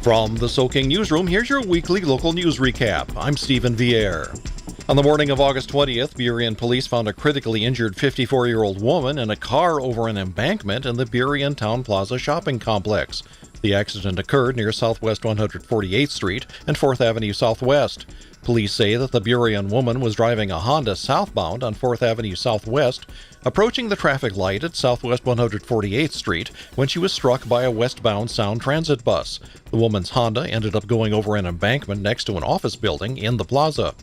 From the Soaking Newsroom, here's your weekly local news recap. I'm Stephen Vier. On the morning of August 20th, Burien police found a critically injured 54-year-old woman in a car over an embankment in the Burien Town Plaza shopping complex. The accident occurred near Southwest 148th Street and 4th Avenue Southwest. Police say that the Burien woman was driving a Honda southbound on 4th Avenue Southwest, approaching the traffic light at Southwest 148th Street when she was struck by a westbound Sound Transit bus. The woman's Honda ended up going over an embankment next to an office building in the plaza.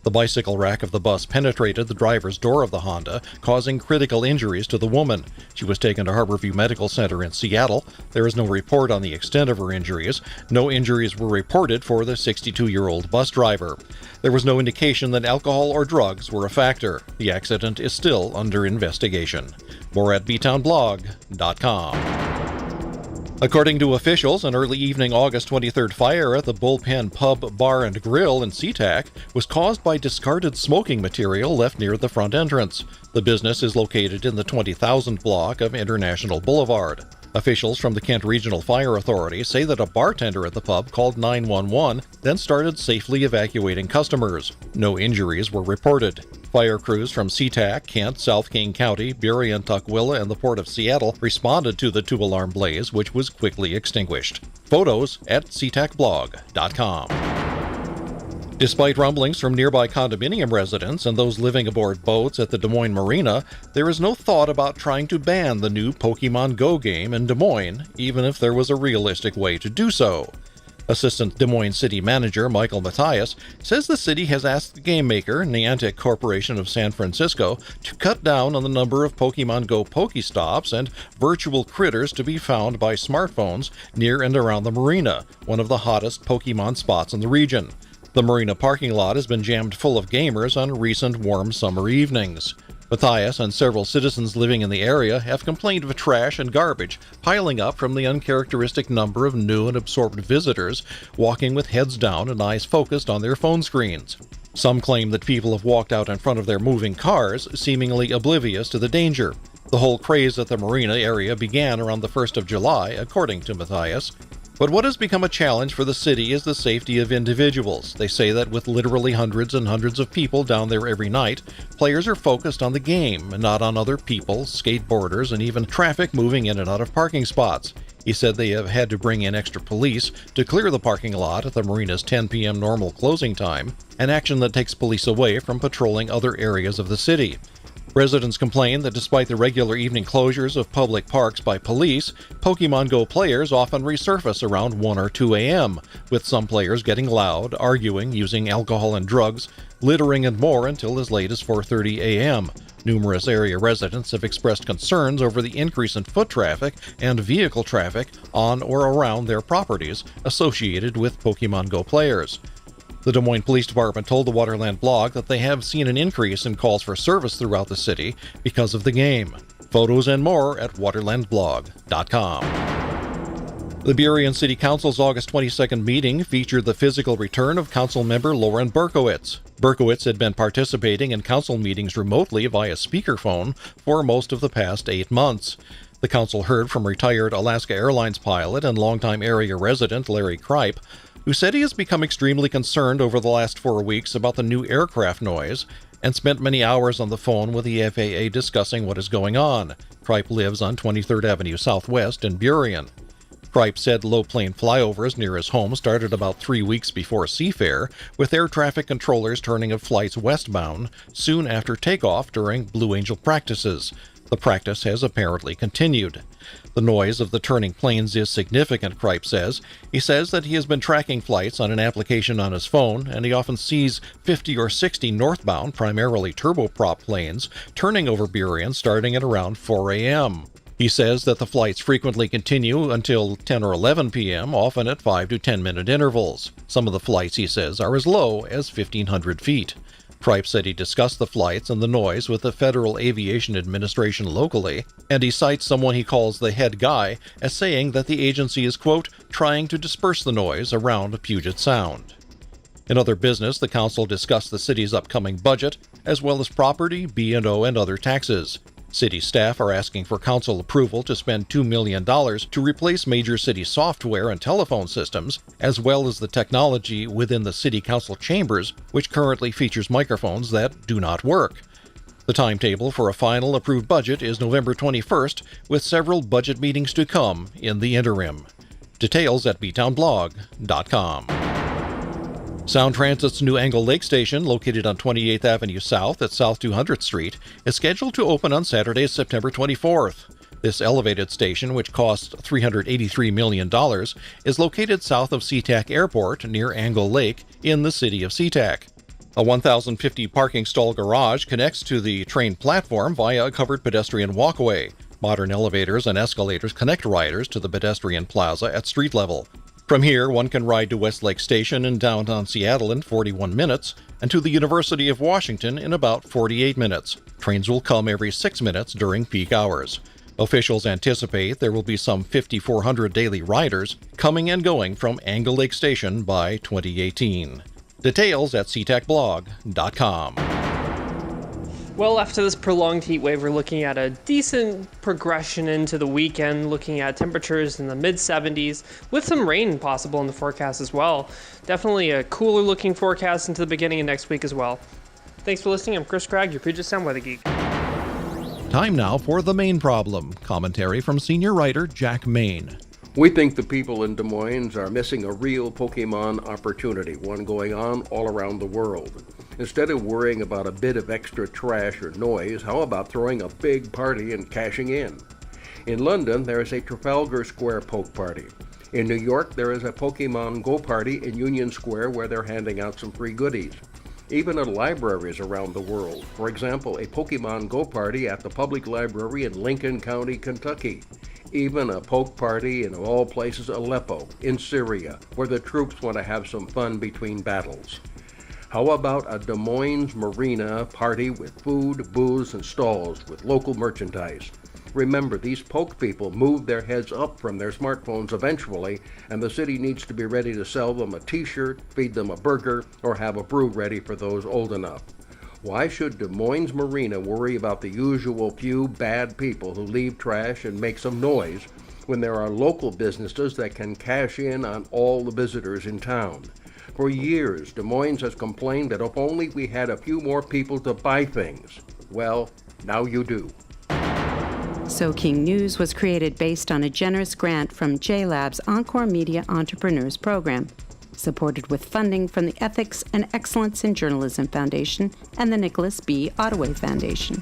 The bicycle rack of the bus penetrated the driver's door of the Honda, causing critical injuries to the woman. She was taken to Harborview Medical Center in Seattle. There is no report on the extent of her injuries. No injuries were reported for the 62-year-old bus driver. There was no indication that alcohol or drugs were a factor. The accident is still under investigation. More at btownblog.com. According to officials, an early evening August 23rd fire at the Bullpen Pub, Bar and Grill in SeaTac was caused by discarded smoking material left near the front entrance. The business is located in the 20,000 block of International Boulevard. Officials from the Kent Regional Fire Authority say that a bartender at the pub called 911, then started safely evacuating customers. No injuries were reported. Fire crews from SeaTac, Kent, South King County, Burien, Tukwila, and the Port of Seattle responded to the two-alarm blaze, which was quickly extinguished. Photos at SeaTacblog.com. Despite rumblings from nearby condominium residents and those living aboard boats at the Des Moines Marina, there is no thought about trying to ban the new Pokémon Go game in Des Moines, even if there was a realistic way to do so. Assistant Des Moines City Manager Michael Matthias says the city has asked the game maker, Niantic Corporation of San Francisco, to cut down on the number of Pokémon Go Pokestops and virtual critters to be found by smartphones near and around the marina, one of the hottest Pokémon spots in the region. The marina parking lot has been jammed full of gamers on recent warm summer evenings. Matthias and several citizens living in the area have complained of trash and garbage piling up from the uncharacteristic number of new and absorbed visitors walking with heads down and eyes focused on their phone screens. Some claim that people have walked out in front of their moving cars, seemingly oblivious to the danger. The whole craze at the marina area began around the 1st of July, according to Matthias. But what has become a challenge for the city is the safety of individuals. They say that with literally hundreds and hundreds of people down there every night, players are focused on the game and not on other people, skateboarders, and even traffic moving in and out of parking spots. He said they have had to bring in extra police to clear the parking lot at the marina's 10 p.m. normal closing time, an action that takes police away from patrolling other areas of the city. Residents complain that despite the regular evening closures of public parks by police, Pokémon Go players often resurface around 1 or 2 a.m., with some players getting loud, arguing, using alcohol and drugs, littering and more until as late as 4:30 a.m. Numerous area residents have expressed concerns over the increase in foot traffic and vehicle traffic on or around their properties associated with Pokémon Go players. The Des Moines Police Department told the Waterland blog that they have seen an increase in calls for service throughout the city because of the game. Photos and more at waterlandblog.com. The Burien City Council's August 22nd meeting featured the physical return of council member Lauren Berkowitz. Berkowitz had been participating in council meetings remotely via speakerphone for most of the past 8 months. The council heard from retired Alaska Airlines pilot and longtime area resident Larry Kripe, who said he has become extremely concerned over the last 4 weeks about the new aircraft noise and spent many hours on the phone with the FAA discussing what is going on. Kripe lives on 23rd Avenue Southwest in Burien. Kripe said low plane flyovers near his home started about 3 weeks before Seafair, with air traffic controllers turning of flights westbound soon after takeoff during Blue Angel practices. The practice has apparently continued. The noise of the turning planes is significant, Kripe says. He says that he has been tracking flights on an application on his phone, and he often sees 50 or 60 northbound, primarily turboprop planes, turning over Burien starting at around 4 a.m. He says that the flights frequently continue until 10 or 11 p.m., often at 5 to 10-minute intervals. Some of the flights, he says, are as low as 1,500 feet. Kripe said he discussed the flights and the noise with the Federal Aviation Administration locally, and he cites someone he calls the head guy as saying that the agency is, quote, trying to disperse the noise around Puget Sound. In other business, the council discussed the city's upcoming budget, as well as property, B&O, and other taxes. City staff are asking for council approval to spend $2 million to replace major city software and telephone systems, as well as the technology within the city council chambers, which currently features microphones that do not work. The timetable for a final approved budget is November 21st, with several budget meetings to come in the interim. Details at btownblog.com. Sound Transit's new Angle Lake station, located on 28th Avenue South at South 200th Street, is scheduled to open on Saturday, September 24th. This elevated station, which costs $383 million, is located south of SeaTac Airport near Angle Lake in the city of SeaTac. A 1,050 parking stall garage connects to the train platform via a covered pedestrian walkway. Modern elevators and escalators connect riders to the pedestrian plaza at street level. From here, one can ride to Westlake Station in downtown Seattle in 41 minutes and to the University of Washington in about 48 minutes. Trains will come every 6 minutes during peak hours. Officials anticipate there will be some 5,400 daily riders coming and going from Angle Lake Station by 2018. Details at SeaTacBlog.com. Well, after this prolonged heat wave, we're looking at a decent progression into the weekend, looking at temperatures in the mid-70s, with some rain possible in the forecast as well. Definitely a cooler looking forecast into the beginning of next week as well. Thanks for listening. I'm Chris Craig, your Puget Sound Weather Geek. Time now for The Mayne Problem. Commentary from senior writer Jack Mayne. We think the people in Des Moines are missing a real Pokémon opportunity, one going on all around the world. Instead of worrying about a bit of extra trash or noise, how about throwing a big party and cashing in? In London, there is a Trafalgar Square Poke Party. In New York, there is a Pokémon Go party in Union Square where they're handing out some free goodies. Even at libraries around the world. For example, a Pokémon Go party at the Public Library in Lincoln County, Kentucky. Even a poke party in, of all places, Aleppo, in Syria, where the troops want to have some fun between battles. How about a Des Moines Marina party with food, booze, and stalls with local merchandise? Remember, these poke people move their heads up from their smartphones eventually, and the city needs to be ready to sell them a t-shirt, feed them a burger, or have a brew ready for those old enough. Why should Des Moines Marina worry about the usual few bad people who leave trash and make some noise when there are local businesses that can cash in on all the visitors in town? For years, Des Moines has complained that if only we had a few more people to buy things. Well, now you do. So King News was created based on a generous grant from JLab's Encore Media Entrepreneurs Program, supported with funding from the Ethics and Excellence in Journalism Foundation and the Nicholas B. Ottaway Foundation.